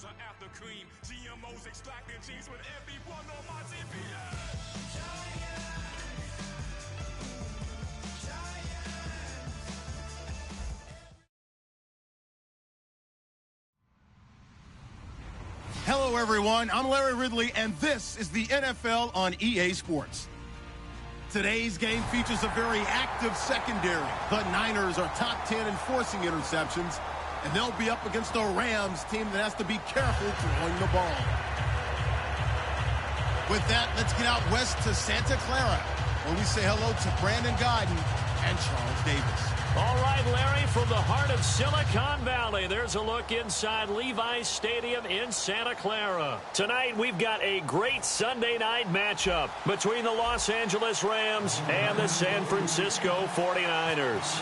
After cream, GMOs extracting genes with everyone on my TV. Hello, everyone. I'm Larry Ridley, and this is the NFL on EA Sports. Today's game features a very active secondary. The Niners are top 10 in forcing interceptions, and they'll be up against a Rams team that has to be careful throwing the ball. With that, let's get out west to Santa Clara, where we say hello to Brandon Godden and Charles Davis. All right, Larry, from the heart of Silicon Valley, there's a look inside Levi's Stadium in Santa Clara. Tonight, we've got a great Sunday night matchup between the Los Angeles Rams and the San Francisco 49ers.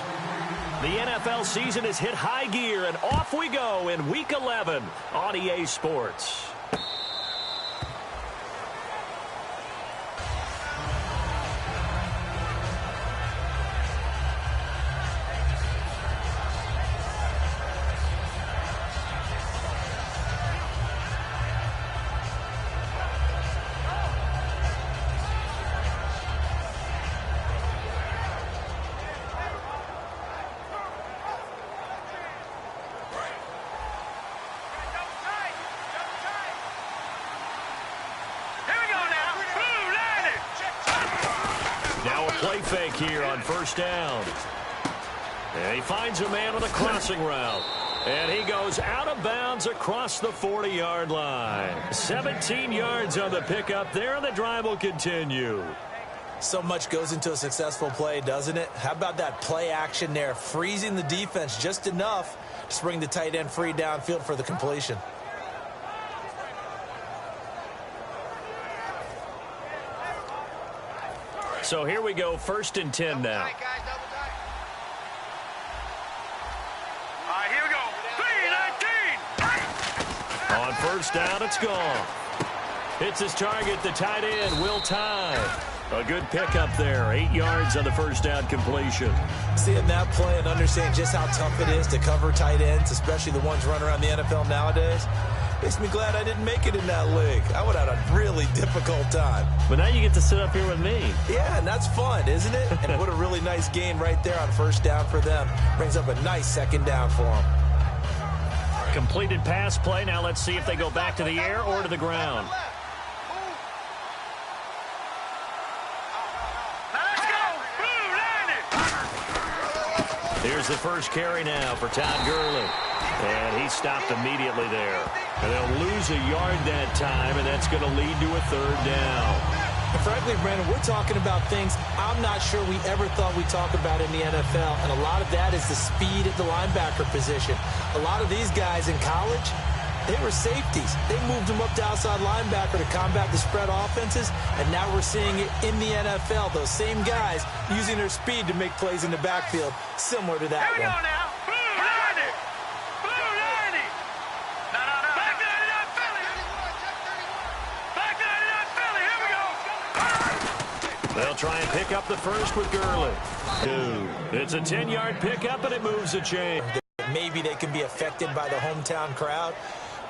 The NFL season has hit high gear, and off we go in Week 11 on EA Sports. Play fake here on first down. And he finds a man on a crossing route. And he goes out of bounds across the 40-yard line. 17 yards on the pickup there, and the drive will continue. So much goes into a successful play, doesn't it? How about that play action there, freezing the defense just enough to bring the tight end free downfield for the completion. So here we go, 1st and 10 now. All right, here we go. 3-19. On first down, it's gone. Hits his target, the tight end, Will Tye. A good pickup there, 8 yards on the first down completion. Seeing that play and understanding just how tough it is to cover tight ends, especially the ones running around the NFL nowadays, makes me glad I didn't make it in that league. I would have had a really difficult time. But now you get to sit up here with me. Yeah, and that's fun, isn't it? And what a really nice gain right there on first down for them. Brings up a nice second down for them. Completed pass play. Now let's see if they go back to the air or to the ground. Here's the first carry now for Todd Gurley. And he stopped immediately there. And they'll lose a yard that time, and that's going to lead to a third down. And frankly, Brandon, we're talking about things I'm not sure we ever thought we'd talk about in the NFL. And a lot of that is the speed at the linebacker position. A lot of these guys in college, they were safeties. They moved them up to outside linebacker to combat the spread offenses. And now we're seeing it in the NFL. Those same guys using their speed to make plays in the backfield, similar to that one. Here we go now. They'll try and pick up the first with Gurley. It's a 10-yard pickup, and it moves the chain. Maybe they can be affected by the hometown crowd,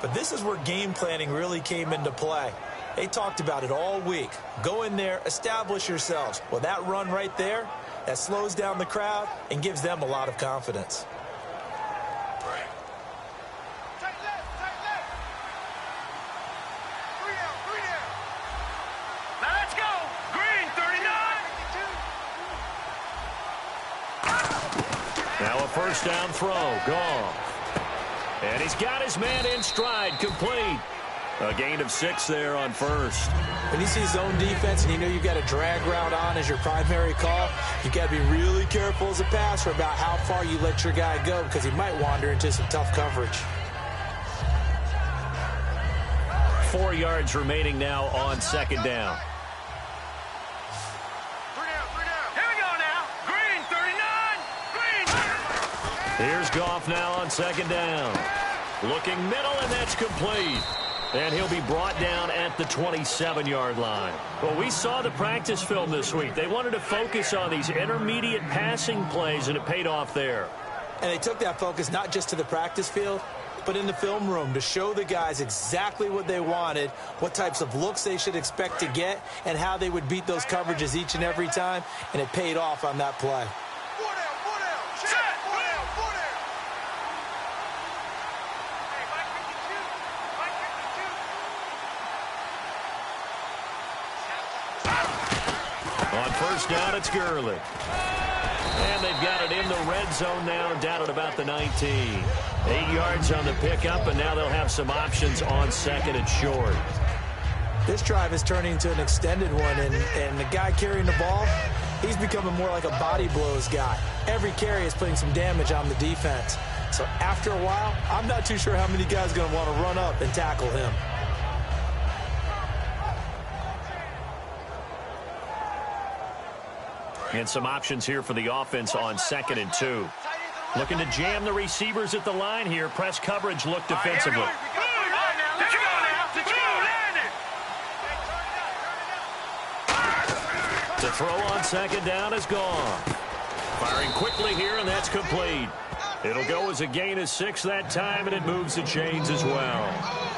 but this is where game planning really came into play. They talked about it all week. Go in there, establish yourselves. Well, that run right there, that slows down the crowd and gives them a lot of confidence. Now a first down throw, gone. And he's got his man in stride, complete. A gain of 6 there on first. When you see zone defense and you know you've got a drag route on as your primary call, you've got to be really careful as a passer about how far you let your guy go because he might wander into some tough coverage. 4 yards remaining now on second down. Here's Goff now on second down. Looking middle, and that's complete. And he'll be brought down at the 27-yard line. Well, we saw the practice film this week. They wanted to focus on these intermediate passing plays, and it paid off there. And they took that focus not just to the practice field, but in the film room to show the guys exactly what they wanted, what types of looks they should expect to get, and how they would beat those coverages each and every time, and it paid off on that play. On first down, it's Gurley. And they've got it in the red zone now, down at about the 19. 8 yards on the pickup, and now they'll have some options on second and short. This drive is turning into an extended one, and the guy carrying the ball, he's becoming more like a body blows guy. Every carry is putting some damage on the defense. So after a while, I'm not too sure how many guys are going to want to run up and tackle him. And some options here for the offense on second and 2. Looking to jam the receivers at the line here. Press coverage look defensively. The throw on second down is gone. Firing quickly here, and that's complete. It'll go as a gain of 6 that time, and it moves the chains as well.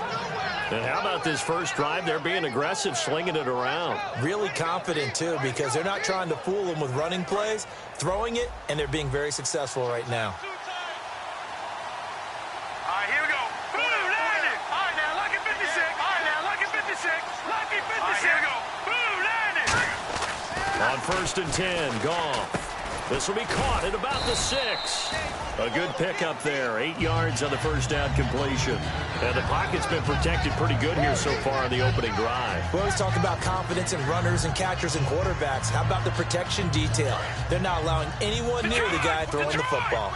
And how about this first drive? They're being aggressive, slinging it around. Really confident, too, because they're not trying to fool them with running plays, throwing it, and they're being very successful right now. All right, here we go. Boom, landed. All right, now, lucky 56. All right, now, lucky 56. Lucky 56. All right, here we go. Boom, landed. On first and 10, Goff. This will be caught at about the 6. A good pickup there. 8 yards on the first down completion. And the pocket's been protected pretty good here so far in the opening drive. We always talk about confidence in runners and catchers and quarterbacks. How about the protection detail? They're not allowing anyone near the guy throwing the football.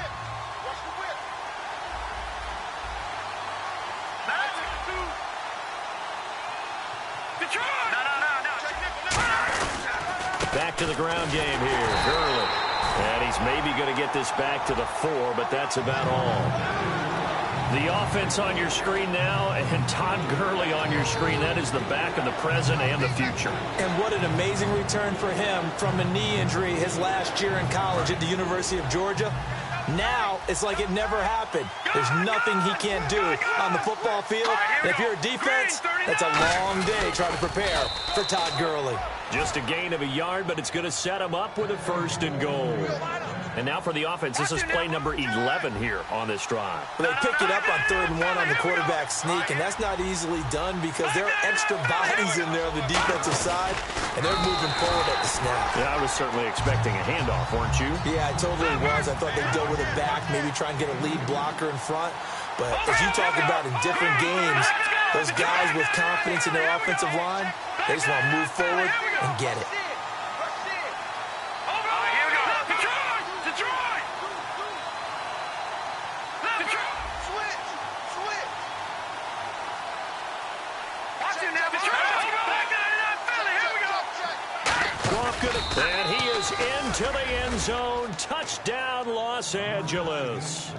Back to the ground game here. Gurley. And he's maybe going to get this back to the 4, but that's about all. The offense on your screen now, and Todd Gurley on your screen. That is the back of the present and the future. And what an amazing return for him from a knee injury his last year in college at the University of Georgia. Now, it's like it never happened. There's nothing he can't do on the football field. And if you're a defense, that's a long day trying to prepare for Todd Gurley. Just a gain of a yard, but it's going to set him up with a first and goal. And now for the offense, this is play number 11 here on this drive. Well, they picked it up on 3rd and 1 on the quarterback sneak, and that's not easily done because there are extra bodies in there on the defensive side, and they're moving forward at the snap. Yeah, I was certainly expecting a handoff, weren't you? Yeah, I totally was. I thought they'd go with it back, maybe try and get a lead blocker in front. But as you talk about in different games, those guys with confidence in their offensive line, they just want to move forward and get it. And he is into the end zone. Touchdown, Los Angeles.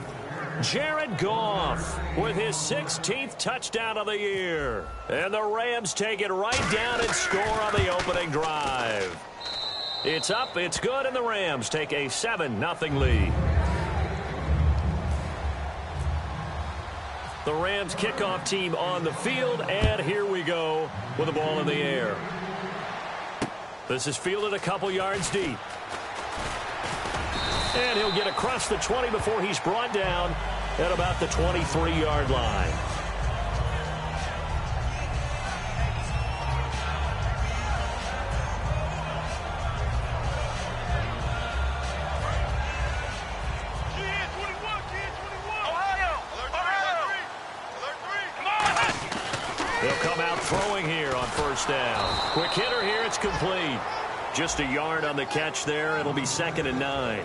Jared Goff with his 16th touchdown of the year. And the Rams take it right down and score on the opening drive. It's up, it's good, and the Rams take a 7-0 lead. The Rams kickoff team on the field, and here we go with the ball in the air. This is fielded a couple yards deep. And he'll get across the 20 before he's brought down at about the 23-yard line. They'll come out throwing here on first down. Quick hitter here, it's complete. Just a yard on the catch there. It'll be 2nd and 9.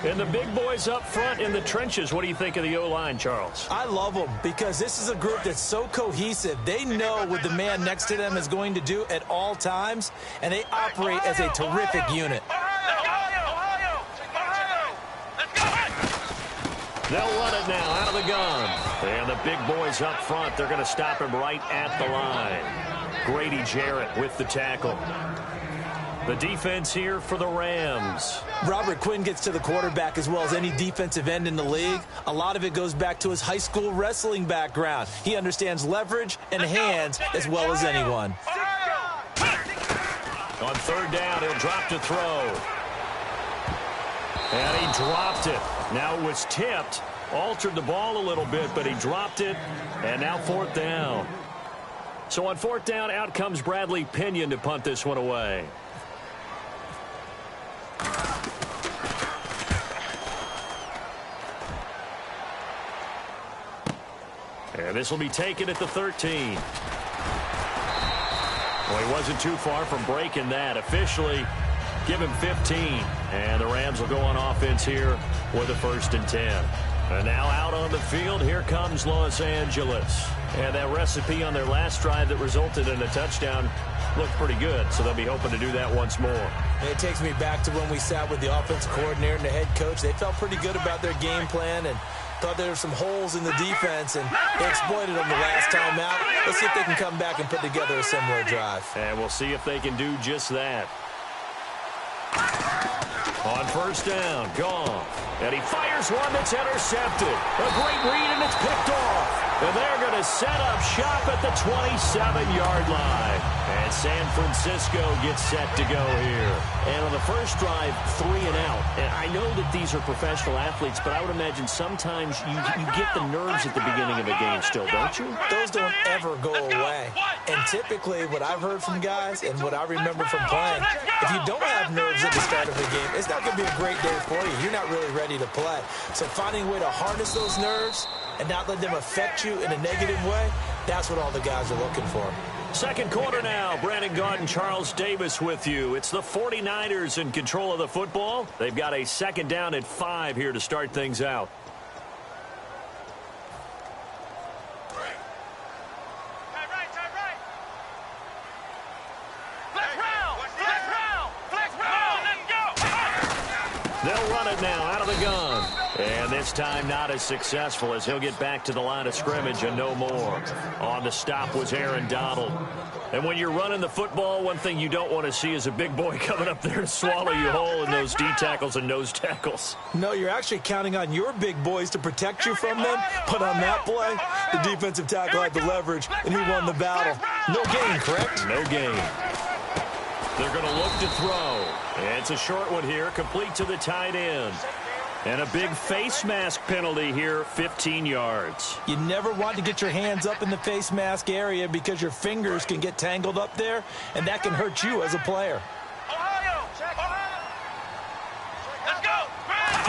And the big boys up front in the trenches. What do you think of the O-line, Charles? I love them because this is a group that's so cohesive. They know what the man next to them is going to do at all times, and they operate as a terrific unit. They'll run it now out of the gun. And the big boys up front, they're going to stop him right at the line. Grady Jarrett with the tackle. The defense here for the Rams. Robert Quinn gets to the quarterback as well as any defensive end in the league. A lot of it goes back to his high school wrestling background. He understands leverage and hands as well as anyone. On third down, he'll drop to throw. And he dropped it. Now it was tipped, altered the ball a little bit, but he dropped it. And now fourth down. So on fourth down, out comes Bradley Pinion to punt this one away. And this will be taken at the 13. Well, he wasn't too far from breaking that. Officially, give him 15. And the Rams will go on offense here with a 1st and 10. And now out on the field, here comes Los Angeles. And that recipe on their last drive that resulted in a touchdown looked pretty good, so they'll be hoping to do that once more. It takes me back to when we sat with the offensive coordinator and the head coach. They felt pretty good about their game plan and thought there were some holes in the defense, and they exploited them the last time out. Let's see if they can come back and put together a similar drive. And we'll see if they can do just that. On first down, Goff. And he fires one that's intercepted. A great read, and it's picked off. And they're going to set up shop at the 27-yard line. And San Francisco gets set to go here. And on the first drive, 3 and out. And I know that these are professional athletes, but I would imagine sometimes you get the nerves at the beginning of a game still, don't you? Those don't ever go away. And typically what I've heard from guys and what I remember from playing, if you don't have nerves at the start of the game, it's not going to be a great day for you. You're not really ready to play. So finding a way to harness those nerves and not let them affect you in a negative way, that's what all the guys are looking for. Second quarter now. Brandon Gaudin, Charles Davis with you. It's the 49ers in control of the football. They've got a 2nd down at 5 here to start things out. They'll run it now out of the gun. And this time not as successful as he'll get back to the line of scrimmage and no more. On the stop was Aaron Donald. And when you're running the football, one thing you don't want to see is a big boy coming up there to swallow you whole in those D tackles and nose tackles. No, you're actually counting on your big boys to protect you from them. But on that play, the defensive tackle had the leverage, and he won the battle. No gain, correct? No gain. They're going to look to throw. It's a short one here, complete to the tight end. And a big face mask penalty here, 15 yards. You never want to get your hands up in the face mask area because your fingers can get tangled up there, and that can hurt you as a player. Let's go.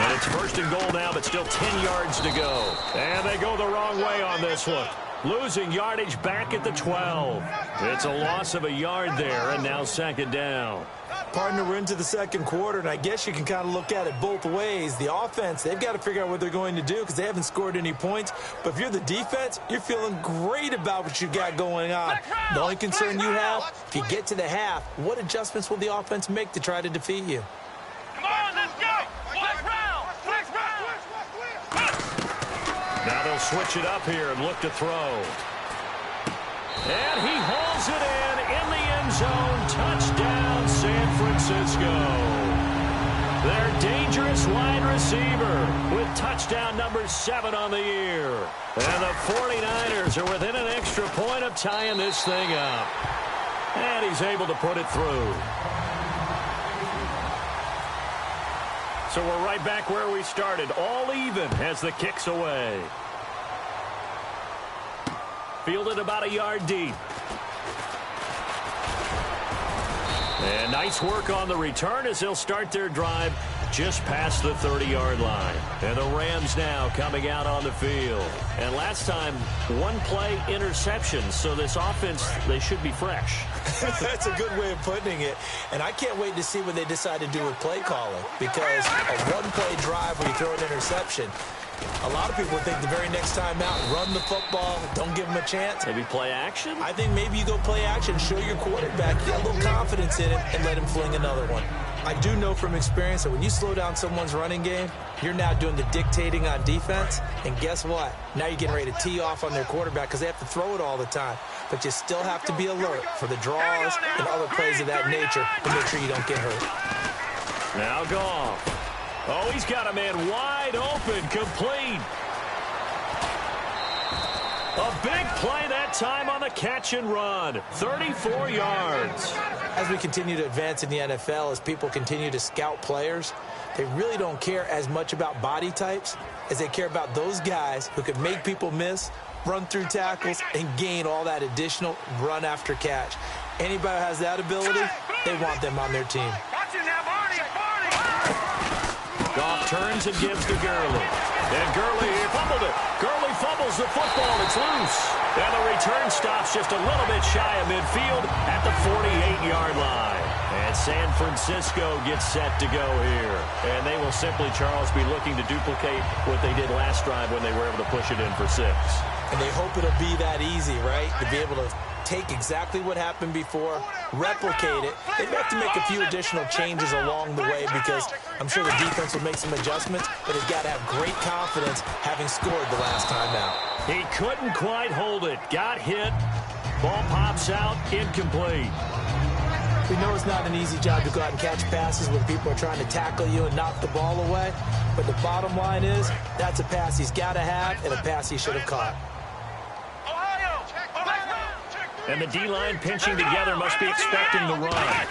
And it's 1st and goal now, but still 10 yards to go. And they go the wrong way on this one. Losing yardage back at the 12. It's a loss of a yard there, and now 2nd down. Partner, we're into the second quarter, and I guess you can kind of look at it both ways. The offense, they've got to figure out what they're going to do because they haven't scored any points. But if you're the defense, you're feeling great about what you got going on. The only concern you have, if you get to the half, what adjustments will the offense make to try to defeat you? Come on, let's go. Flex round. Flex round. Now they'll switch it up here and look to throw. And he hauls it in the end zone. Touchdown, San Francisco. Their dangerous wide receiver with touchdown number 7 on the year. And the 49ers are within an extra point of tying this thing up. And he's able to put it through. So we're right back where we started. All even as the kick's away. Fielded about a yard deep. And nice work on the return as they'll start their drive just past the 30-yard line. And the Rams now coming out on the field. And last time, 1-play interception. So this offense, they should be fresh. That's a good way of putting it. And I can't wait to see what they decide to do with play calling. Because a 1-play drive where you throw an interception, a lot of people think the very next time out, run the football, don't give them a chance. Maybe play action? I think maybe you go play action, show your quarterback, get a little confidence in him, and let him fling another one. I do know from experience that when you slow down someone's running game, you're now doing the dictating on defense. And guess what? Now you're getting ready to tee off on their quarterback because they have to throw it all the time. But you still have to be alert for the draws and other plays of that nature to make sure you don't get hurt. Now Goff. Oh, he's got a man wide open, complete. A big play that time on the catch and run. 34 yards. As we continue to advance in the NFL, as people continue to scout players, they really don't care as much about body types as they care about those guys who can make people miss, run through tackles, and gain all that additional run after catch. Anybody who has that ability, they want them on their team. Goff turns and gives to Gurley. And Gurley fumbled it. Gurley fumbles the football. It's loose. And the return stops just a little bit shy of midfield at the 48-yard line. And San Francisco gets set to go here. And they will simply, Charles, be looking to duplicate what they did last drive when they were able to push it in for 6. And they hope it'll be that easy, right? To be able to take exactly what happened before, replicate it. They have to make a few additional changes along the way because I'm sure the defense will make some adjustments, but they've got to have great confidence having scored the last time out. He couldn't quite hold it. Got hit. Ball pops out. Incomplete. We know it's not an easy job to go out and catch passes when people are trying to tackle you and knock the ball away, but the bottom line is that's a pass he's got to have and a pass he should have caught. And the D-line pinching together must be expecting the run.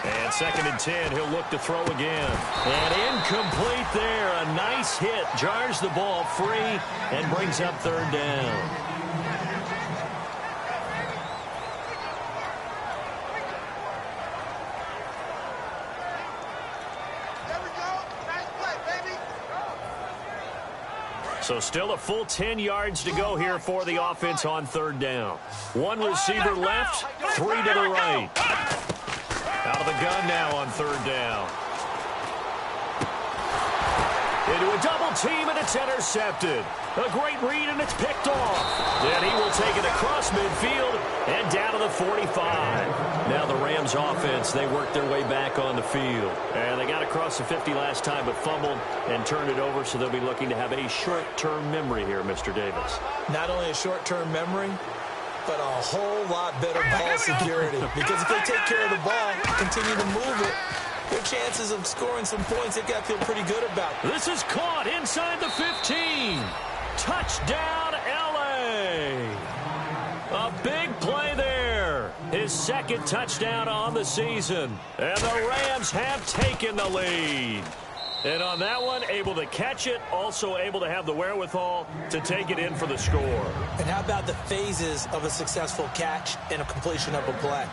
And 2nd and 10, he'll look to throw again. And incomplete there. A nice hit. Jars the ball free and brings up 3rd down. So still a full 10 yards to go here for the offense on 3rd down. 1 receiver left, 3 to the right. Out of the gun now on 3rd down. Into a double team, and it's intercepted. A great read, and it's picked off. Then he will take it across midfield and down to the 45. Now the Rams offense, they work their way back on the field. And they got across the 50 last time, but fumbled and turned it over, so they'll be looking to have a short-term memory here, Mr. Davis. Not only a short-term memory, but a whole lot better ball security. Because if they take care of the ball, continue to move it, their chances of scoring some points, they've got to feel pretty good about. This is caught inside the 15. Touchdown, L.A. A big play there. His 2nd touchdown on the season. And the Rams have taken the lead. And on that one, able to catch it, also able to have the wherewithal to take it in for the score. And how about the phases of a successful catch and a completion of a play?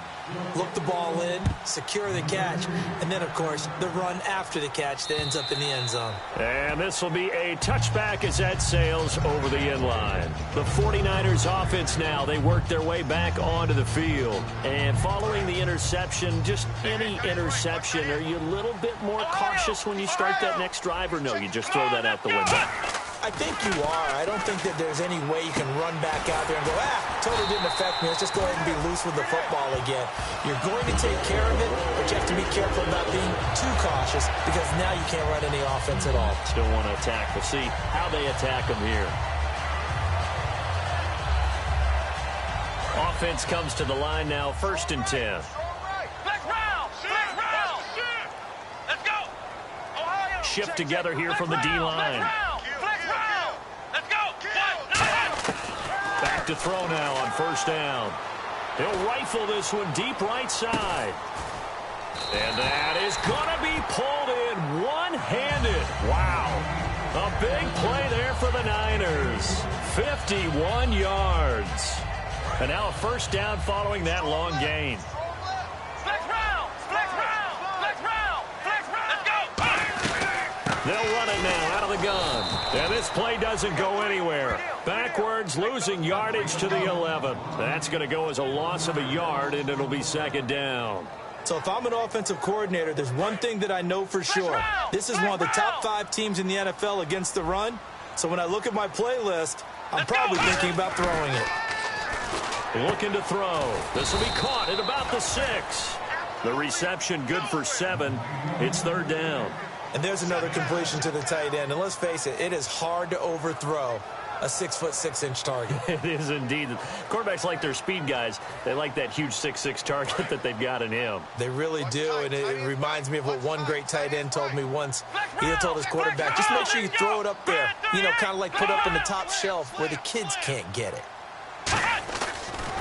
Look the ball in, secure the catch, and then, of course, the run after the catch that ends up in the end zone. And this will be a touchback as that sails over the end line. The 49ers offense now, they work their way back onto the field. And following the interception, just any interception, are you a little bit more cautious when you start that next drive, or no, you just throw that out the window? I think you are. I don't think that there's any way you can run back out there and go, totally didn't affect me. Let's just go ahead and be loose with the football again. You're going to take care of it, but you have to be careful about being too cautious because now you can't run any offense at all. Still want to attack. We'll see how they attack them here. Offense comes to the line now, 1st and 10. Shift together here from the D-line. Back to throw now on 1st down. He'll rifle this one deep right side. And that is going to be pulled in one-handed. Wow. A big play there for the Niners. 51 yards. And now a 1st down following that long gain. They'll run it now out of the gun. And this play doesn't go anywhere. Backwards, losing yardage to the 11. That's going to go as a loss of a yard, and it'll be 2nd down. So if I'm an offensive coordinator, there's one thing that I know for sure. This is one of the top 5 teams in the NFL against the run. So when I look at my playlist, I'm probably thinking about throwing it. Looking to throw. This will be caught at about the 6. The reception good for 7. It's 3rd down. And there's another completion to the tight end. And let's face it, it is hard to overthrow a 6'6" target. It is indeed. Quarterbacks like their speed guys. They like that huge 6'6" target that they've got in him. They really do, and it reminds me of what one great tight end told me once. He had told his quarterback, just make sure you throw it up there. You know, kind of like put up in the top shelf where the kids can't get it.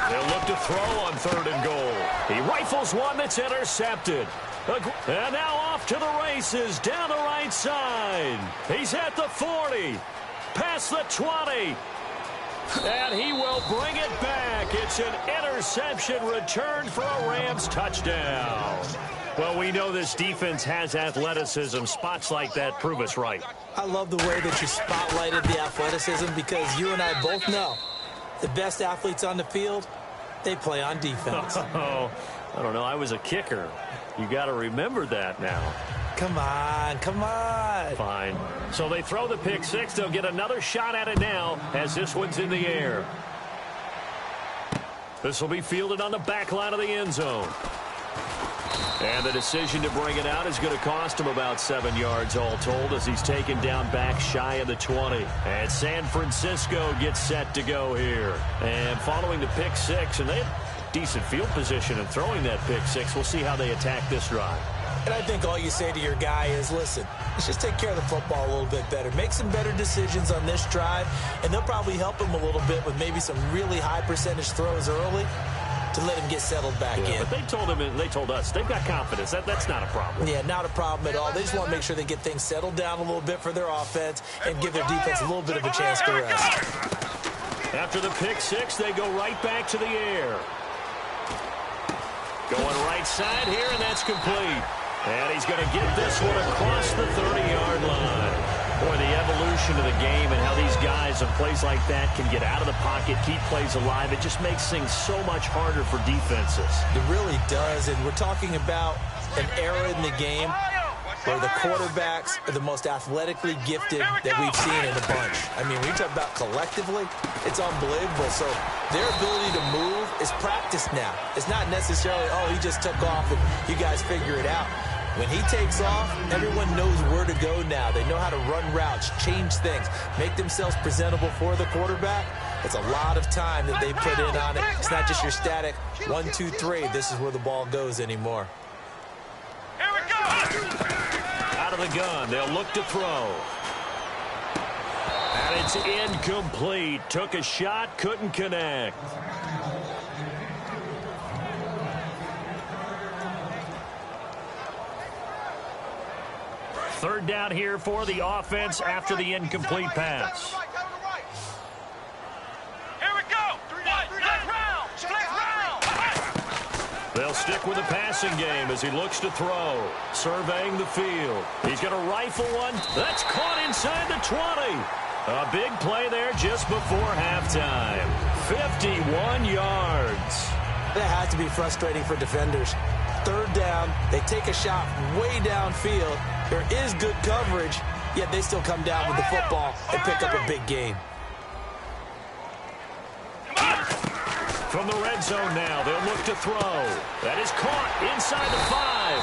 They'll look to throw on 3rd and goal. He rifles one that's intercepted. And now off to the races down the right side. He's at the 40. Past the 20. And he will bring it back. It's an interception returned for a Rams touchdown. Well, we know this defense has athleticism. Spots like that prove us right. I love the way that you spotlighted the athleticism because you and I both know the best athletes on the field, they play on defense. Oh, I don't know. I was a kicker. You got to remember that now. Come on, come on. Fine. So they throw the pick 6. They'll get another shot at it now as this one's in the air. This will be fielded on the back line of the end zone. And the decision to bring it out is going to cost him about 7 yards all told as he's taken down back shy of the 20. And San Francisco gets set to go here. And following the pick 6, and they have decent field position in throwing that pick 6. We'll see how they attack this drive. And I think all you say to your guy is, listen, let's just take care of the football a little bit better. Make some better decisions on this drive, and they'll probably help him a little bit with maybe some really high percentage throws early to let him get settled back in. But they told us they've got confidence. That's not a problem. Yeah, not a problem at all. They just want to make sure they get things settled down a little bit for their offense and give their defense a little bit of a chance to rest. After the pick 6, they go right back to the air. Going right side here, and that's complete. And he's going to get this one across the 30-yard line. Boy, the evolution of the game and how these guys in plays like that can get out of the pocket, keep plays alive, it just makes things so much harder for defenses. It really does, and we're talking about an era in the game where the quarterbacks are the most athletically gifted that we've seen in a bunch. I mean, when you talk about collectively, it's unbelievable. So their ability to move is practiced now. It's not necessarily, oh, he just took off and you guys figure it out. When he takes off, everyone knows where to go now. They know how to run routes, change things, make themselves presentable for the quarterback. It's a lot of time that they put in on it. It's not just your static 1, 2, 3. This is where the ball goes anymore. Here we go! Out of the gun, they'll look to throw. And it's incomplete. Took a shot, couldn't connect. Third down here for the offense after the incomplete pass. Here we go! Split round! They'll stick with the passing game as he looks to throw. Surveying the field. He's going to rifle one. That's caught inside the 20. A big play there just before halftime. 51 yards. That has to be frustrating for defenders. Third down, they take a shot way downfield. There is good coverage, yet they still come down with the football and pick up a big gain. From the red zone now, they'll look to throw. That is caught inside the 5.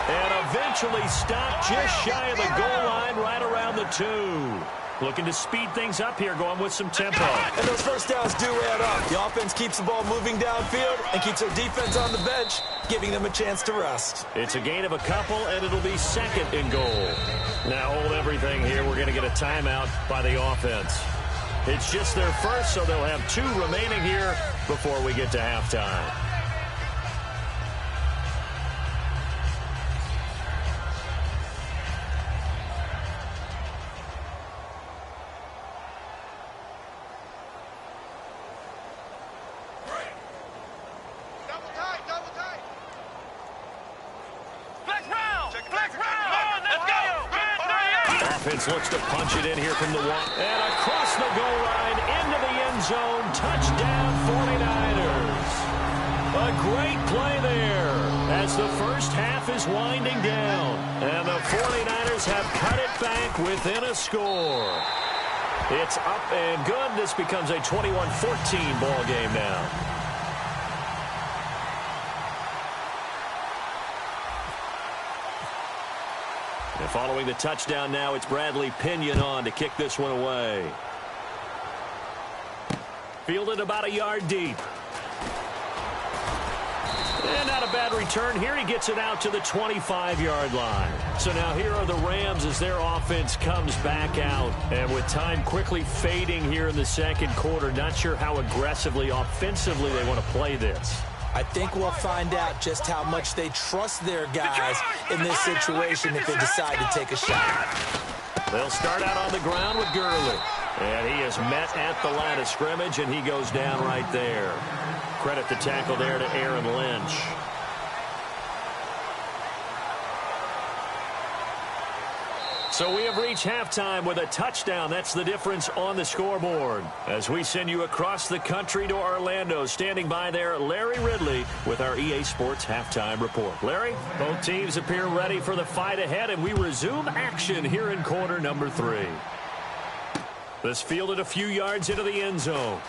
And eventually stopped just shy of the goal line right around the 2. Looking to speed things up here, going with some tempo. And those first downs do add up. The offense keeps the ball moving downfield and keeps their defense on the bench, giving them a chance to rest. It's a gain of a couple, and it'll be 2nd and goal. Now hold everything here. We're going to get a timeout by the offense. It's just their first, so they'll have 2 remaining here before we get to halftime. Offense looks to punch it in here from the 1. And across the goal line into the end zone. Touchdown 49ers. A great play there as the first half is winding down. And the 49ers have cut it back within a score. It's up and good. This becomes a 21-14 ball game now. And following the touchdown now, it's Bradley Pinion on to kick this one away. Fielded about a yard deep. And not a bad return here. He gets it out to the 25-yard line. So now here are the Rams as their offense comes back out. And with time quickly fading here in the second quarter, not sure how aggressively, offensively they want to play this. I think we'll find out just how much they trust their guys in this situation if they decide to take a shot. They'll start out on the ground with Gurley. And he is met at the line of scrimmage, and he goes down right there. Credit the tackle there to Aaron Lynch. So we have reached halftime with a touchdown. That's the difference on the scoreboard. As we send you across the country to Orlando, standing by there, Larry Ridley with our EA Sports Halftime Report. Larry, both teams appear ready for the fight ahead, and we resume action here in quarter number 3. This fielded a few yards into the end zone.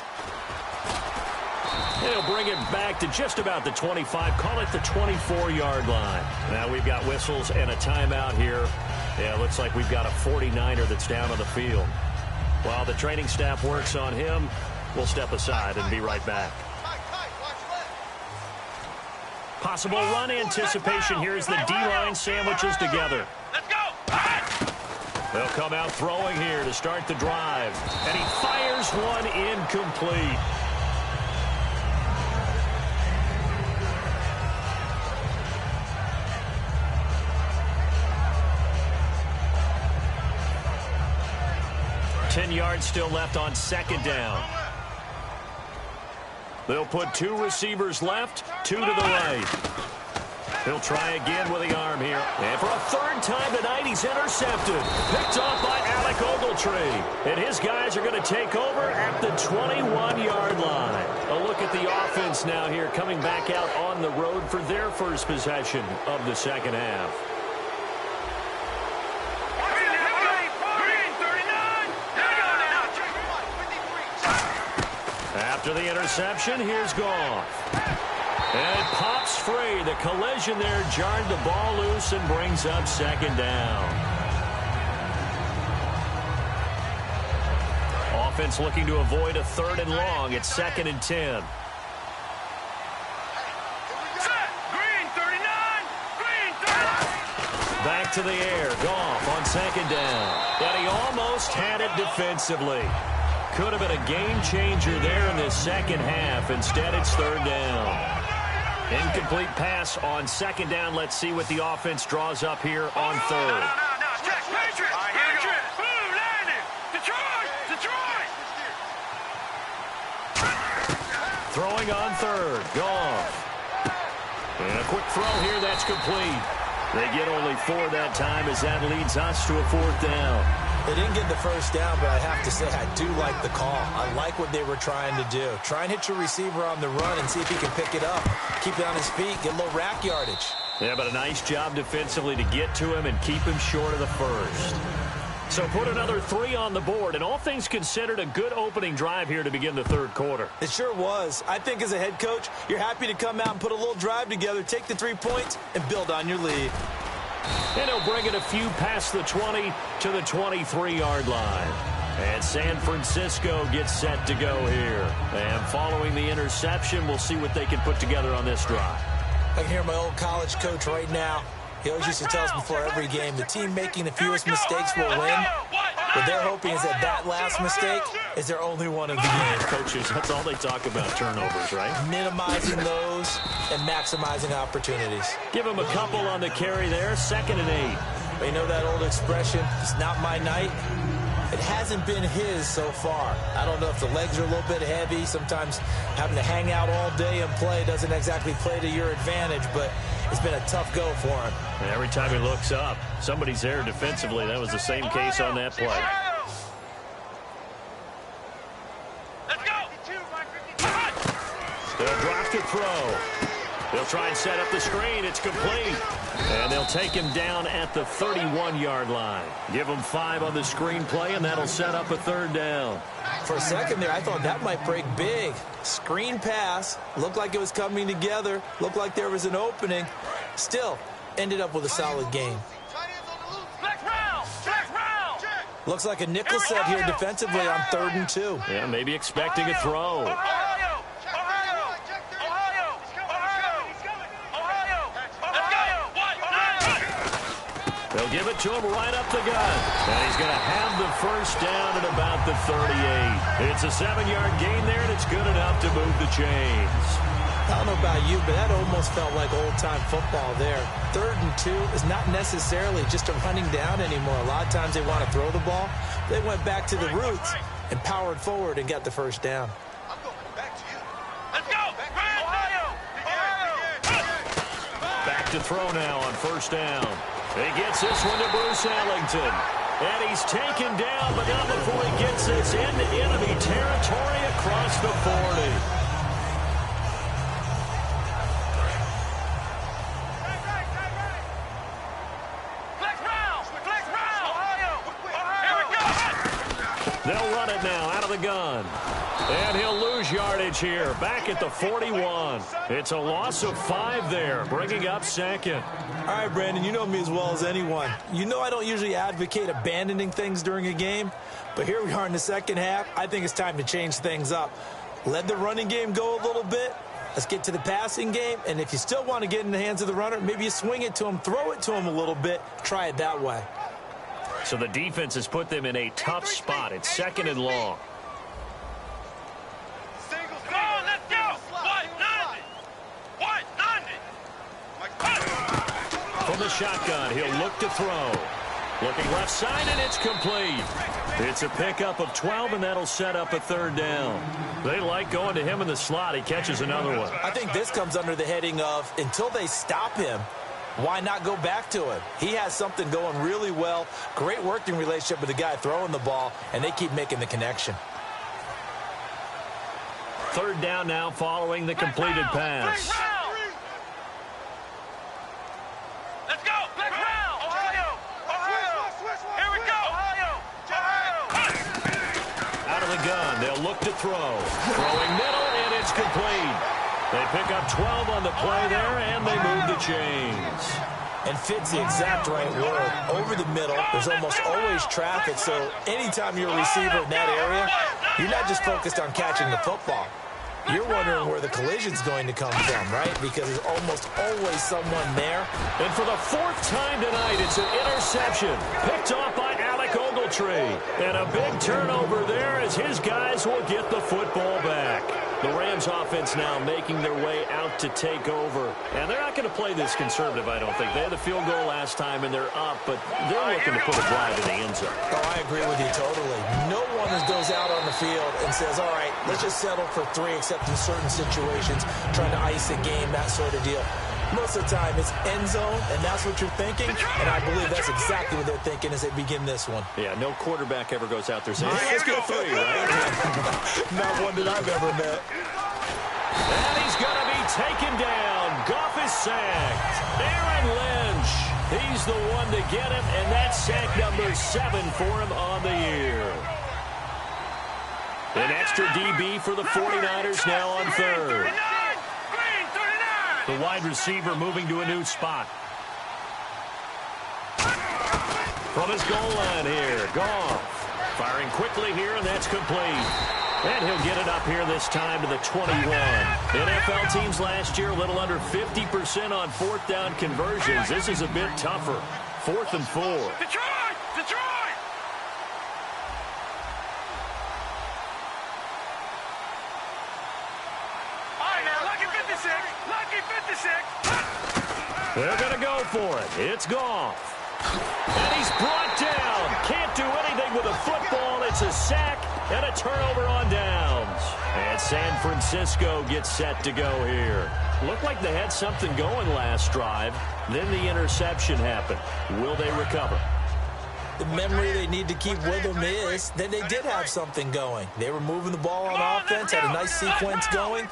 And he'll bring it back to just about the 25, call it the 24-yard line. Now we've got whistles and a timeout here. Yeah, it looks like we've got a 49er that's down on the field. While the training staff works on him, we'll step aside and be right back. Possible run anticipation here as the D-line sandwiches together. Let's go! They'll come out throwing here to start the drive. And he fires one incomplete. Ten yards still left on second down. They'll put 2 receivers left, 2 to the right. He'll try again with the arm here. And for a third time tonight, he's intercepted. Picked off by Alec Ogletree. And his guys are going to take over at the 21-yard line. A look at the offense now here, coming back out on the road for their first possession of the second half. After the interception, here's Goff. And it pops free. The collision there jarred the ball loose and brings up second down. Offense looking to avoid a 3rd and long. It's 2nd and 10. Back to the air. Goff on 2nd down. And he almost had it defensively. Could have been a game changer there in this second half. Instead, it's 3rd down. Incomplete pass on 2nd down. Let's see what the offense draws up here on 3rd. Throwing on 3rd. Goff. And a quick throw here. That's complete. They get only 4 that time as that leads us to a 4th down. They didn't get the first down, but I have to say I do like the call. I like what they were trying to do. Try and hit your receiver on the run and see if he can pick it up. Keep it on his feet, get a little rack yardage. Yeah, but a nice job defensively to get to him and keep him short of the first. So put another 3 on the board, and all things considered, a good opening drive here to begin the 3rd quarter. It sure was. I think as a head coach, you're happy to come out and put a little drive together, take the 3 points, and build on your lead. And he'll bring it a few past the 20 to the 23-yard line. And San Francisco gets set to go here. And following the interception, we'll see what they can put together on this drive. I can hear my old college coach right now. He always used to tell us before every game, the team making the fewest mistakes will win. What they're hoping is that last mistake is their only one of the game. Coaches, that's all they talk about, turnovers, right? Minimizing those and maximizing opportunities. Give him a couple on the carry there, 2nd and 8. But you know that old expression, it's not my night? It hasn't been his so far. I don't know if the legs are a little bit heavy. Sometimes having to hang out all day and play doesn't exactly play to your advantage, but it's been a tough go for him. And every time he looks up, somebody's there defensively. That was the same case on that play. Let's go! They'll drop to throw. They'll try and set up the screen. It's complete. And they'll take him down at the 31-yard line. Give him 5 on the screen play, and that'll set up a 3rd down. For a second there, I thought that might break big. Screen pass. Looked like it was coming together. Looked like there was an opening. Still, ended up with a solid game. Looks like a nickel set here defensively on 3rd and 2. Yeah, maybe expecting a throw. They'll give it to him right up the gut. And he's going to have the first down at about the 38. It's a 7-yard gain there, and it's good enough to move the chains. I don't know about you, but that almost felt like old-time football there. 3rd and 2 is not necessarily just a running down anymore. A lot of times they want to throw the ball. They went back to the roots and powered forward and got the first down. I'm going back to you. Let's go! Ohio! Back to throw now on 1st down. He gets this one to Bruce Ellington. And he's taken down, but not before he gets this into enemy territory across the 40. They'll run it now out of the gun. And he'll lose yardage here, back at the 41. It's a loss of 5 there, bringing up 2nd. All right, Brandon, you know me as well as anyone. You know I don't usually advocate abandoning things during a game, but here we are in the 2nd half. I think it's time to change things up. Let the running game go a little bit. Let's get to the passing game, and if you still want to get in the hands of the runner, maybe you swing it to him, throw it to him a little bit, try it that way. So the defense has put them in a tough spot. It's 2nd and long. Come on, let's go! From the shotgun, he'll look to throw. Looking left side, and it's complete. It's a pickup of 12, and that'll set up a 3rd down. They like going to him in the slot. He catches another one. I think this comes under the heading of until they stop him, why not go back to him? He has something going really well. Great working relationship with the guy throwing the ball, and they keep making the connection. 3rd down now following the completed pass. Let's go! Ohio! Here we go! Out of the gun, they'll look to throw. Throwing middle, and it's complete. They pick up 12 on the play there, and they move the chains. And fits the exact right word. Over the middle, there's almost always traffic, so anytime you're a receiver in that area, you're not just focused on catching the football. You're wondering where the collision's going to come from, right? Because there's almost always someone there. And for the 4th time tonight, it's an interception. Picked off by Alec Ogletree. And a big turnover there as his guys will get the football back. The Rams offense now making their way out to take over. And they're not going to play this conservative, I don't think. They had the field goal last time, and they're up, but they're looking to put a drive in the end zone. Oh, I agree with you totally. No one goes out on the field and says, all right, let's just settle for 3, except in certain situations, trying to ice a game, that sort of deal. Most of the time, it's end zone, and that's what you're thinking, and I believe that's exactly what they're thinking as they begin this one. Yeah, no quarterback ever goes out there saying, hey, let's go 3, right? Not one that I've ever met. And he's going to be taken down. Goff is sacked. Aaron Lynch, he's the one to get him, and that's sack number 7 for him on the year. An extra DB for the 49ers now on 3rd. The wide receiver moving to a new spot. From his goal line here, Goff firing quickly here, and that's complete. And he'll get it up here this time to the 21. NFL teams last year a little under 50% on 4th down conversions. This is a bit tougher. 4th and 4. Detroit! They're going to go for it. It's Goff. And he's brought down. Can't do anything with a football. It's a sack and a turnover on downs. And San Francisco gets set to go here. Looked like they had something going last drive. Then the interception happened. Will they recover? The memory they need to keep with them is that they did have something going. They were moving the ball on offense, had a nice sequence going.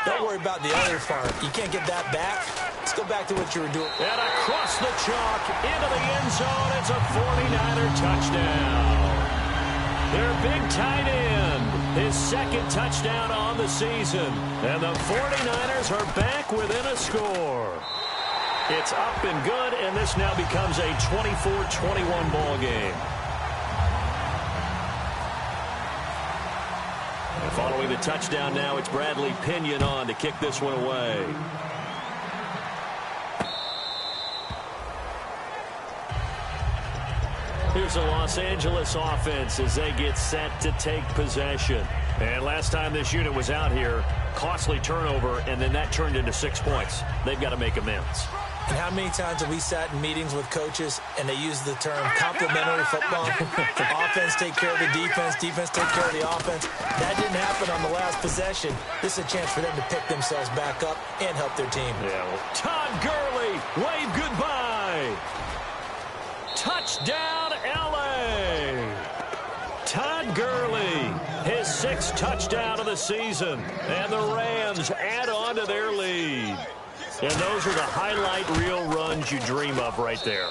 Don't worry about the other part. You can't get that back. Let's go back to what you were doing. And across the chalk, into the end zone, it's a 49er touchdown. Their big tight end, his 2nd touchdown on the season. And the 49ers are back within a score. It's up and good, and this now becomes a 24-21 ball game. Following the touchdown now, it's Bradley Pinion on to kick this one away. Here's a Los Angeles offense as they get set to take possession. And last time this unit was out here, costly turnover, and then that turned into 6 points. They've got to make amends. And how many times have we sat in meetings with coaches and they use the term complementary football? Offense take care of the defense, defense take care of the offense. That didn't happen on the last possession. This is a chance for them to pick themselves back up and help their team. Yeah, well, Todd Gurley, wave goodbye. Touchdown, L.A. Todd Gurley, his 6th touchdown of the season. And the Rams add on to their lead. And those are the highlight reel runs you dream of right there.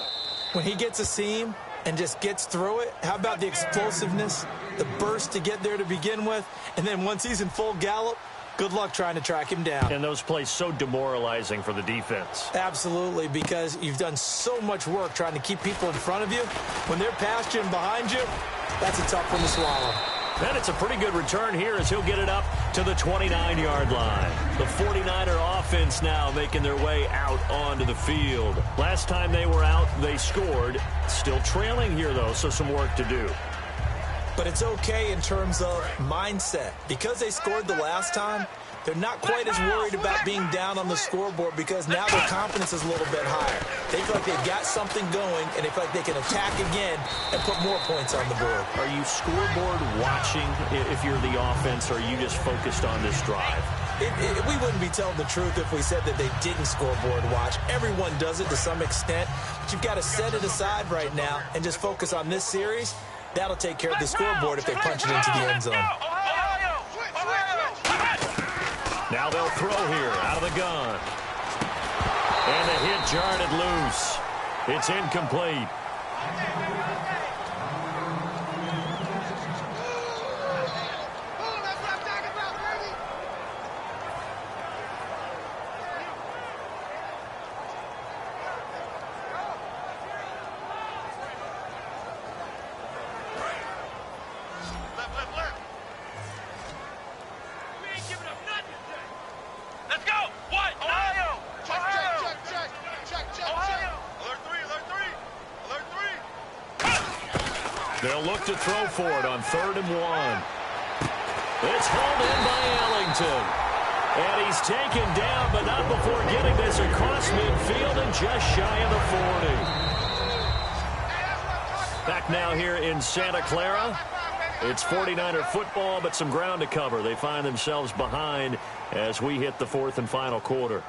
When he gets a seam and just gets through it, how about the explosiveness, the burst to get there to begin with, and then once he's in full gallop, good luck trying to track him down. And those plays so demoralizing for the defense. Absolutely, because you've done so much work trying to keep people in front of you. When they're past you and behind you, that's a tough one to swallow. And it's a pretty good return here as he'll get it up to the 29-yard line. The 49er offense now making their way out onto the field. Last time they were out, they scored. Still trailing here, though, so some work to do. But it's okay in terms of mindset. Because they scored the last time, they're not quite as worried about being down on the scoreboard because now their confidence is a little bit higher. They feel like they've got something going, and they feel like they can attack again and put more points on the board. Are you scoreboard watching if you're the offense, or are you just focused on this drive? We wouldn't be telling the truth if we said that they didn't scoreboard watch. Everyone does it to some extent, but you've got to set it aside right now and just focus on this series. That'll take care of the scoreboard if they punch it into the end zone. Now they'll throw here out of the gun. And the hit jarred it loose. It's incomplete. They'll look to throw for it on 3rd and 1. It's hauled in by Ellington. And he's taken down, but not before getting this across midfield and just shy of the 40. Back now here in Santa Clara. It's 49er football, but some ground to cover. They find themselves behind as we hit the 4th and final quarter.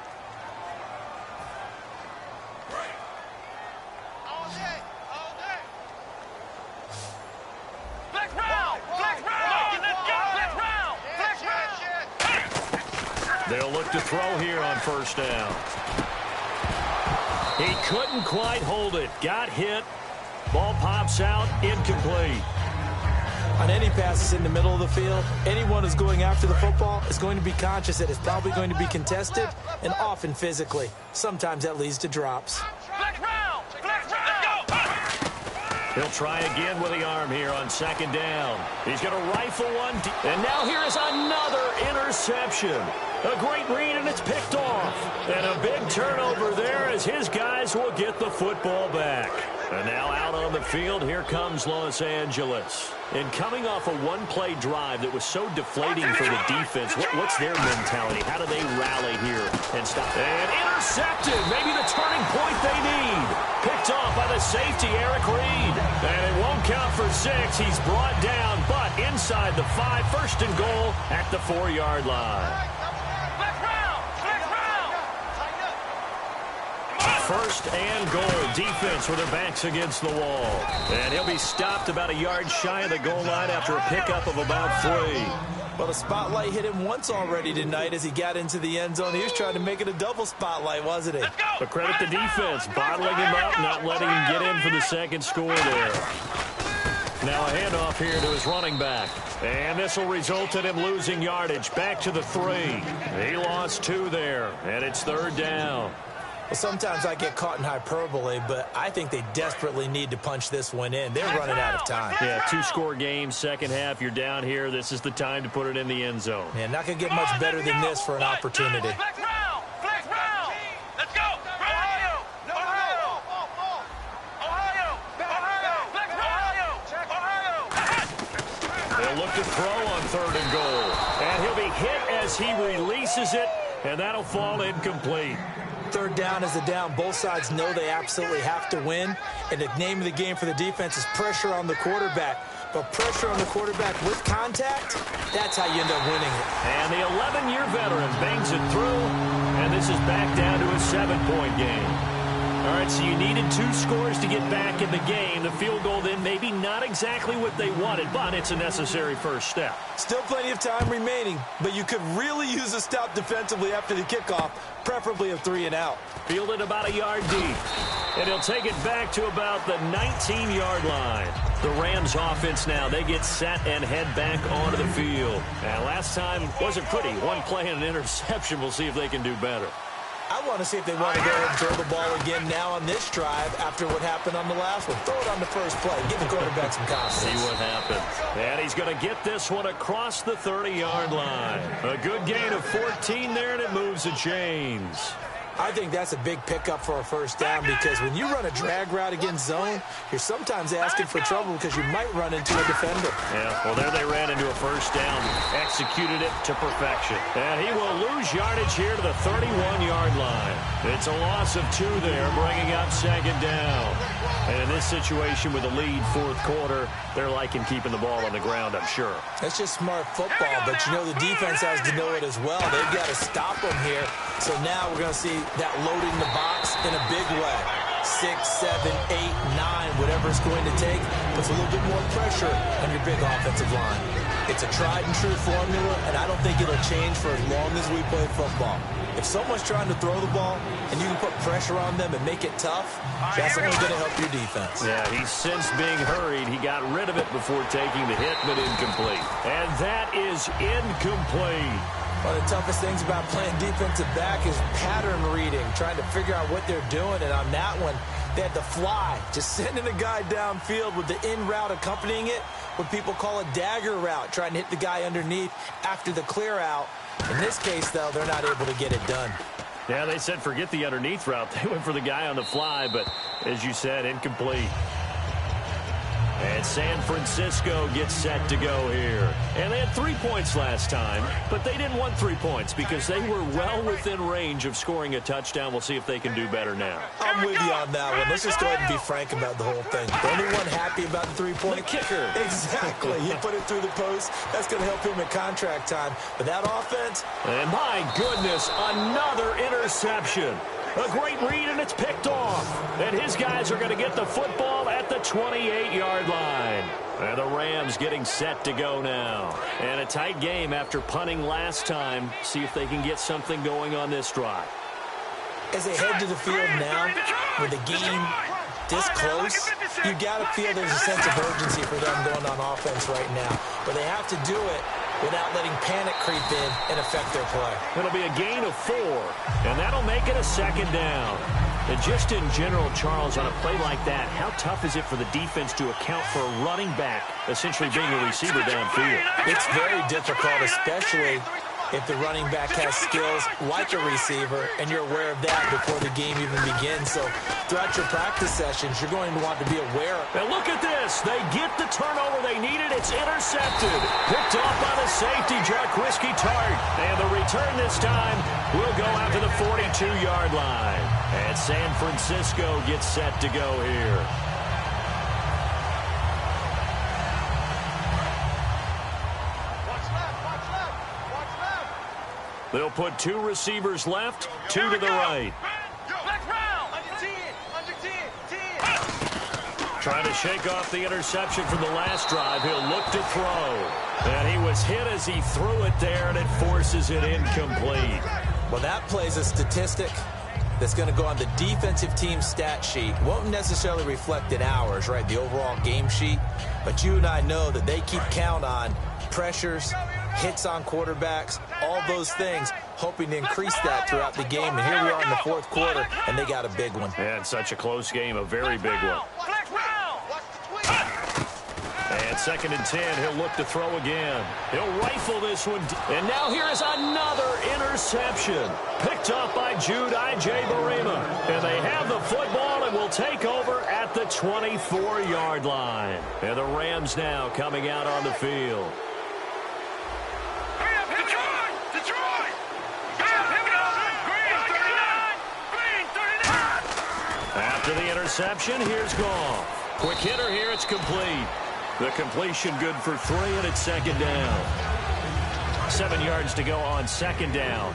They'll look to throw here on 1st down. He couldn't quite hold it. Got hit. Ball pops out. Incomplete. On any passes in the middle of the field, anyone who's going after the football is going to be conscious that it's probably going to be contested and often physically. Sometimes that leads to drops. He'll try again with the arm here on 2nd down. He's going to rifle one. And now here is another interception. A great read, and it's picked off. And a big turnover there as his guys will get the football back. And now out on the field, here comes Los Angeles. And coming off a one-play drive that was so deflating for the defense, what's their mentality? How do they rally here and stop? And intercepted, maybe the turning point they need. Picked off by the safety, Eric Reed. And it won't count for 6. He's brought down, but inside the 5, 1st and goal at the 4-yard line. 1st and goal. Defense with their backs against the wall. And he'll be stopped about a yard shy of the goal line after a pickup of about 3. Well, the spotlight hit him once already tonight as he got into the end zone. He was trying to make it a double spotlight, wasn't he? But credit the defense, bottling him up, not letting him get in for the 2nd score there. Now a handoff here to his running back. And this will result in him losing yardage. Back to the 3. He lost 2 there, and it's 3rd down. Well, sometimes I get caught in hyperbole, but I think they desperately need to punch this one in. They're running out of time. Yeah, two-score game, second half. You're down here. This is the time to put it in the end zone. Yeah, not going to get much better than this for an opportunity. Flex round! Flex round! Let's go! Ohio! Ohio! Ohio! Ohio! Flex Ohio! Ohio! They'll look to throw on 3rd and goal. And he'll be hit as he releases it, and that'll fall incomplete. 3rd down is a down. Both sides know they absolutely have to win. And the name of the game for the defense is pressure on the quarterback. But pressure on the quarterback with contact, that's how you end up winning it. And the 11-year veteran bangs it through, and this is back down to a 7-point game. All right, so you needed 2 scores to get back in the game. The field goal then maybe not exactly what they wanted, but it's a necessary first step. Still plenty of time remaining, but you could really use a stop defensively after the kickoff, preferably a 3-and-out. Fielded about a yard deep, and he'll take it back to about the 19-yard line. The Rams offense now, they get set and head back onto the field. And last time wasn't pretty. One play and an interception. We'll see if they can do better. I want to see if they want to go ahead and throw the ball again now on this drive after what happened on the last one. Throw it on the first play. Give the quarterback some confidence. See what happens. And he's going to get this one across the 30-yard line. A good gain of 14 there, and it moves the chains. I think that's a big pickup for a first down because when you run a drag route against zone, you're sometimes asking for trouble because you might run into a defender. Yeah, well, there they ran into a first down, executed it to perfection. And he will lose yardage here to the 31-yard line. It's a loss of 2 there, bringing up 2nd down. And in this situation with a lead 4th quarter, they're liking keeping the ball on the ground, I'm sure. That's just smart football, but you know the defense has to know it as well. They've got to stop them here. So now we're going to see that loading the box in a big way. 6, 7, 8, 9, whatever it's going to take, puts a little bit more pressure on your big offensive line. It's a tried-and-true formula, and I don't think it'll change for as long as we play football. If someone's trying to throw the ball and you can put pressure on them and make it tough, that's only going to help your defense. Yeah, he's since being hurried. He got rid of it before taking the hit, but incomplete. And that is incomplete. One of the toughest things about playing defensive back is pattern reading, trying to figure out what they're doing. And on that one, they had to fly, just sending a guy downfield with the in route accompanying it, what people call a dagger route, trying to hit the guy underneath after the clear out. In this case, though, they're not able to get it done. Yeah, they said forget the underneath route. They went for the guy on the fly, but as you said, incomplete. And San Francisco gets set to go here. And they had 3 points last time, but they didn't want 3 points because they were well within range of scoring a touchdown. We'll see if they can do better now. I'm with you on that one. Let's just go ahead and be frank about the whole thing. The only one happy about the 3-point? The kicker. Exactly. He put it through the post. That's going to help him in contract time. But that offense? And my goodness, another interception. A great read, and it's picked off. And his guys are going to get the football at the 28-yard line. And the Rams getting set to go now. And a tight game after punting last time. See if they can get something going on this drive. As they head to the field now, with the game this close, you got to feel there's a sense of urgency for them going on offense right now. But they have to do it without letting panic creep in and affect their play. It'll be a gain of 4, and that'll make it a 2nd down. And just in general, Charles, on a play like that, how tough is it for the defense to account for a running back essentially being a receiver downfield? It's very difficult, especially if the running back has skills like a receiver, and you're aware of that before the game even begins. So throughout your practice sessions, you're going to want to be aware. And look at this. They get the turnover they needed. It's intercepted. Picked off by the safety, Jarquiski Tart. And the return this time will go out to the 42-yard line. And San Francisco gets set to go here. They'll put 2 receivers left, 2 to the right. Trying to shake off the interception from the last drive. He'll look to throw. And he was hit as he threw it there, and it forces it incomplete. Well, that plays a statistic that's going to go on the defensive team stat sheet. Won't necessarily reflect in ours, right, the overall game sheet. But you and I know that they keep count on pressures, hits on quarterbacks, all those things. hoping to increase that throughout the game. And here we are in the fourth quarter, and they got a big one. And such a close game, a very big one. And 2nd and 10, he'll look to throw again. He'll rifle this one. And now here is another interception. Picked up by Jude I.J. Barima. And they have the football and will take over at the 24-yard line. And the Rams now coming out on the field. After the interception, here's Goff. Quick hitter here, it's complete. The completion good for 3, and it's 2nd down. 7 yards to go on 2nd down.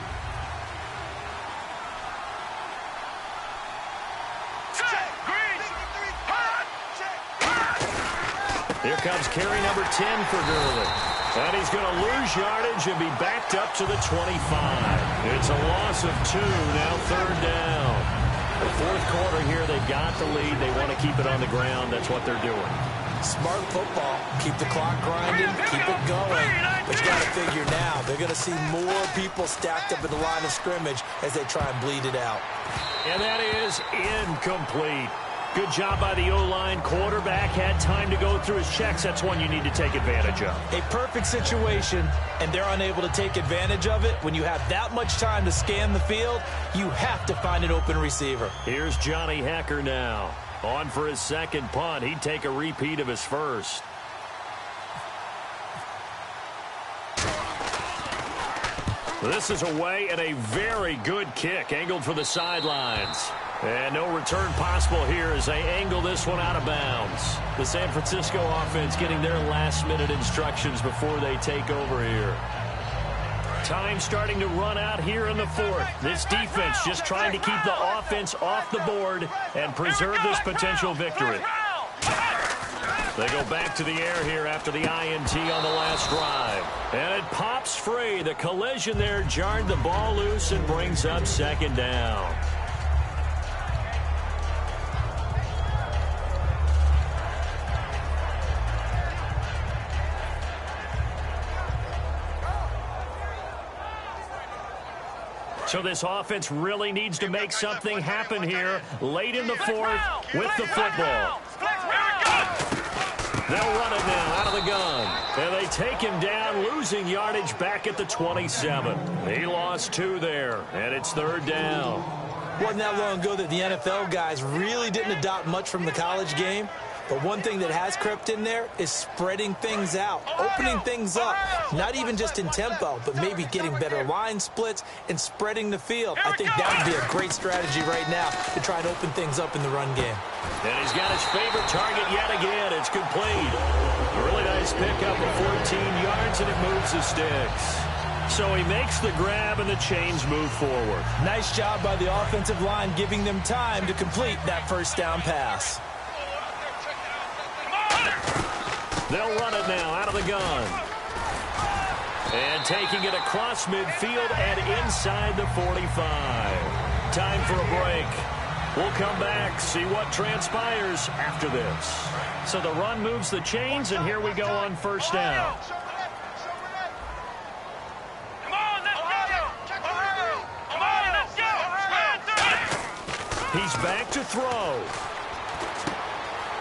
Here comes carry number 10 for Gurley. And he's going to lose yardage and be backed up to the 25. It's a loss of 2, now 3rd down. The fourth quarter here, they've got the lead. They want to keep it on the ground. That's what they're doing. Smart football. Keep the clock grinding. Keep it going. But you got to figure now, they're going to see more people stacked up at the line of scrimmage as they try and bleed it out. And that is incomplete. Good job by the O-line. Quarterback had time to go through his checks. That's one you need to take advantage of. A perfect situation, and they're unable to take advantage of it. When you have that much time to scan the field, you have to find an open receiver. Here's Johnny Hecker now. On for his 2nd punt. He'd take a repeat of his first. This is away and a very good kick. Angled for the sidelines. And no return possible here as they angle this one out of bounds. The San Francisco offense getting their last-minute instructions before they take over here. Time starting to run out here in the fourth. This defense just trying to keep the offense off the board and preserve this potential victory. They go back to the air here after the INT on the last drive. And it pops free. The collision there jarred the ball loose and brings up 2nd down. So this offense really needs to make something happen here late in the fourth with the football. They'll run it now out of the gun. And they take him down, losing yardage back at the 27. He lost 2 there, and it's 3rd down. Wasn't that long ago that the NFL guys really didn't adopt much from the college game. But one thing that has crept in there is spreading things out, opening things up, not even just in tempo, but maybe getting better line splits and spreading the field. I think that would be a great strategy right now to try and open things up in the run game. And he's got his favorite target yet again. It's complete. A really nice pickup of 14 yards, and it moves the sticks. So he makes the grab, and the chains move forward. Nice job by the offensive line giving them time to complete that 1st down pass. They'll run it now out of the gun. And taking it across midfield and inside the 45. Time for a break. We'll come back, see what transpires after this. So the run moves the chains, and here we go on 1st down. He's back to throw.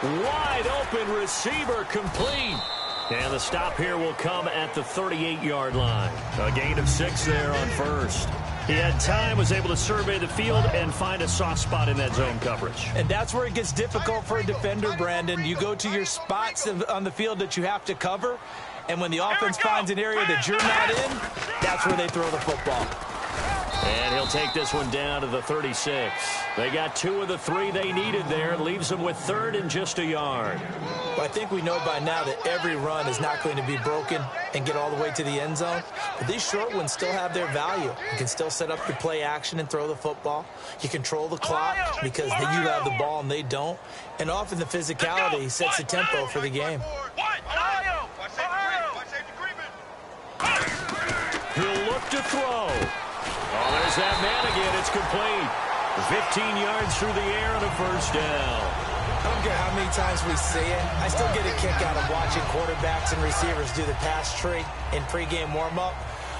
Wide open receiver complete. And the stop here will come at the 38-yard line. A gain of 6 there on 1st. He had time, was able to survey the field and find a soft spot in that zone coverage. And that's where it gets difficult for a defender, Brandon. You go to your spots on the field that you have to cover, and when the offense finds an area that you're not in, that's where they throw the football. And he'll take this one down to the 36. They got 2 of the 3 they needed there. Leaves them with 3rd and just a yard. Well, I think we know by now that every run is not going to be broken and get all the way to the end zone. But these short ones still have their value. You can still set up your play action and throw the football. You control the clock because you have the ball and they don't. And often the physicality sets the tempo for the game. He'll look to throw. Oh, there's that man again. It's complete. 15 yards through the air and a 1st down. I don't care how many times we see it. I still get a kick out of watching quarterbacks and receivers do the pass tree in pregame warm-up.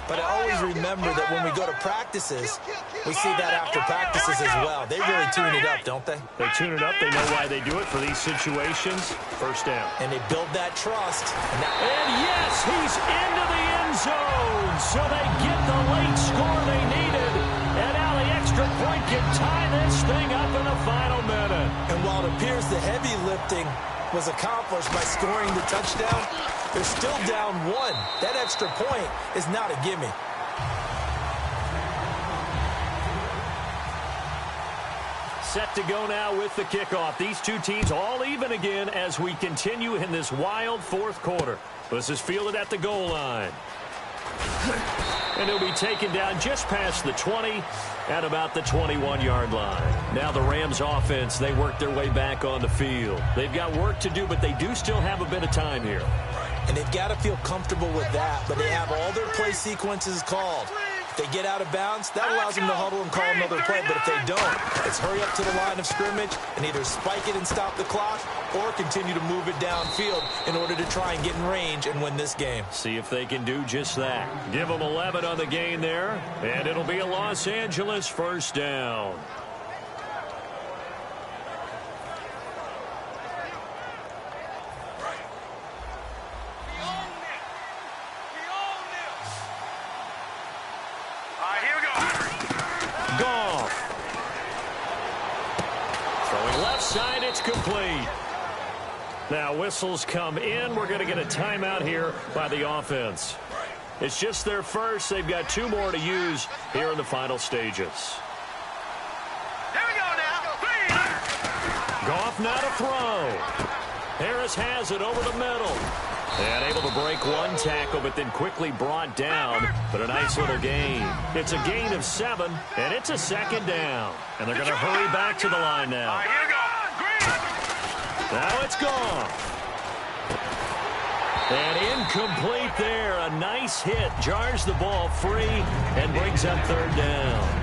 But I always remember that when we go to practices, we see that after practices as well. They really tune it up, don't they? They tune it up. They know why they do it for these situations. First down. And they build that trust. And yes, he's into the end zone. So they get the late score they needed. And now the extra point can tie this thing up in the final minute. And while it appears the heavy lifting was accomplished by scoring the touchdown, they're still down 1. That extra point is not a gimme. Set to go now with the kickoff. These two teams all even again as we continue in this wild fourth quarter. This is fielded at the goal line. And he'll be taken down just past the 20 at about the 21-yard line. Now the Rams offense, they work their way back on the field. They've got work to do, but they do still have a bit of time here. And they've got to feel comfortable with that, but they have all their play sequences called. If they get out of bounds, that allows them to huddle and call another play, but if they don't, it's hurry up to the line of scrimmage and either spike it and stop the clock or continue to move it downfield in order to try and get in range and win this game. See if they can do just that. Give them 11 on the game there, and it'll be a Los Angeles first down. It's complete. Now whistles come in. We're going to get a timeout here by the offense. It's just their first. They've got 2 more to use here in the final stages. Here we go now. Goff now to throw. Harris has it over the middle. And able to break one tackle, but then quickly brought down. But a nice little gain. It's a gain of 7, and it's a second down. And they're going to hurry back to the line now. Here we go. Now it's gone. And incomplete there. A nice hit. Jars the ball free and brings up third down.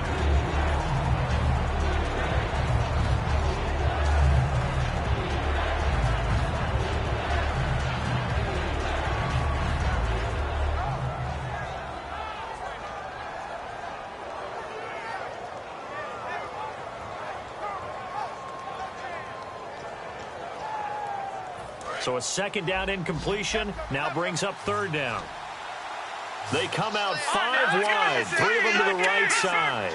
So a second down incompletion now brings up third down. They come out 5 wide, 3 of them to the right side.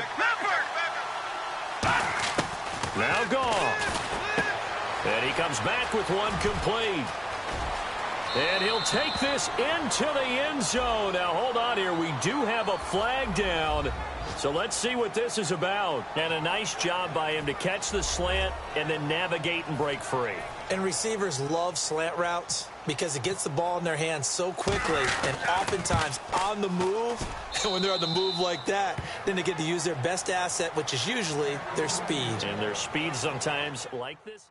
Now gone. And he comes back with one complete. And he'll take this into the end zone. Now hold on here. We do have a flag down. So let's see what this is about. And a nice job by him to catch the slant and then navigate and break free. And receivers love slant routes because it gets the ball in their hands so quickly and oftentimes on the move. And when they're on the move like that, then they get to use their best asset, which is usually their speed. And their speed sometimes like this.